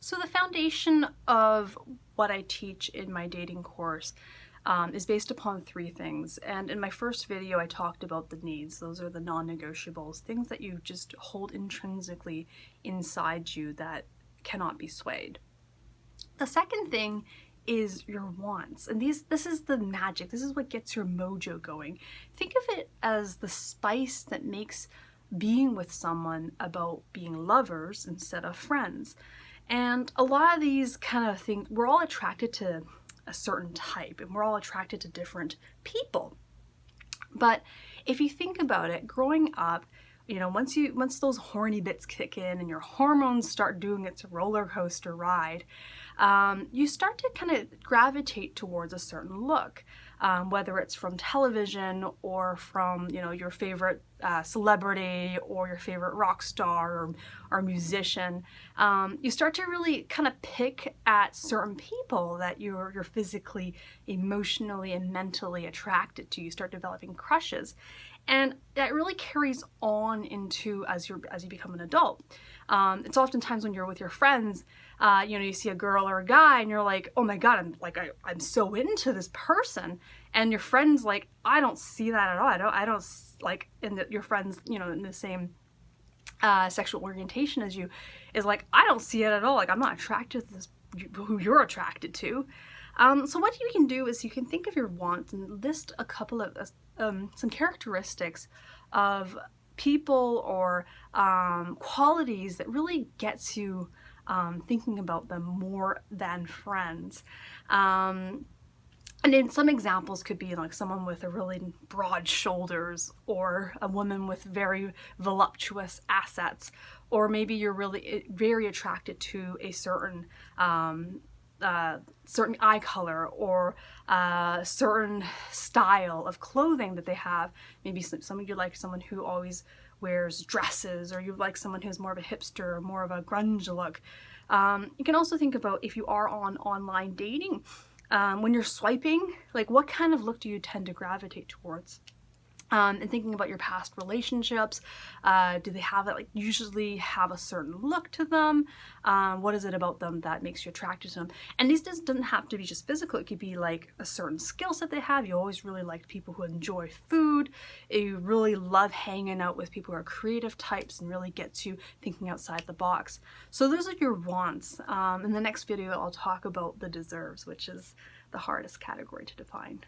So the foundation of what I teach in my dating course is based upon three things. And in my first video, I talked about the needs. Those are the non-negotiables, things that you just hold intrinsically inside you that cannot be swayed. The second thing is your wants. And this is the magic. This is what gets your mojo going. Think of it as the spice that makes being with someone about being lovers instead of friends. And a lot of these kind of things, we're all attracted to a certain type and we're all attracted to different people. But if you think about it, growing up, you know, once those horny bits kick in and your hormones start doing its roller coaster ride, you start to kind of gravitate towards a certain look, whether it's from television or from, you know, your favorite celebrity or your favorite rock star or musician. You start to really kind of pick at certain people that you're physically, emotionally, and mentally attracted to. You start developing crushes. And that really carries on into as you become an adult. It's oftentimes when you're with your friends, you know, you see a girl or a guy and you're like, oh my God, I'm so into this person. And your friend's like, I don't see that at all. I don't like, your friends, you know, in the same sexual orientation as you is like, I don't see it at all. Like, I'm not attracted to this, who you're attracted to. So what you can do is you can think of your wants and list a couple of some characteristics of people or qualities that really gets you thinking about them more than friends. And then some examples could be like someone with a really broad shoulders, or a woman with very voluptuous assets, or maybe you're really very attracted to a certain certain eye color or certain style of clothing that they have. Maybe some of you like someone who always wears dresses, or you like someone who's more of a hipster or more of a grunge look. You can also think about if you are on online dating, when you're swiping, like what kind of look do you tend to gravitate towards? And thinking about your past relationships, do they have it, like usually have a certain look to them? What is it about them that makes you attracted to them? And these doesn't have to be just physical. It could be like a certain skill set they have. You always really like people who enjoy food. You really love hanging out with people who are creative types and really gets you thinking outside the box. So those are your wants. In the next video, I'll talk about the deserves, which is the hardest category to define.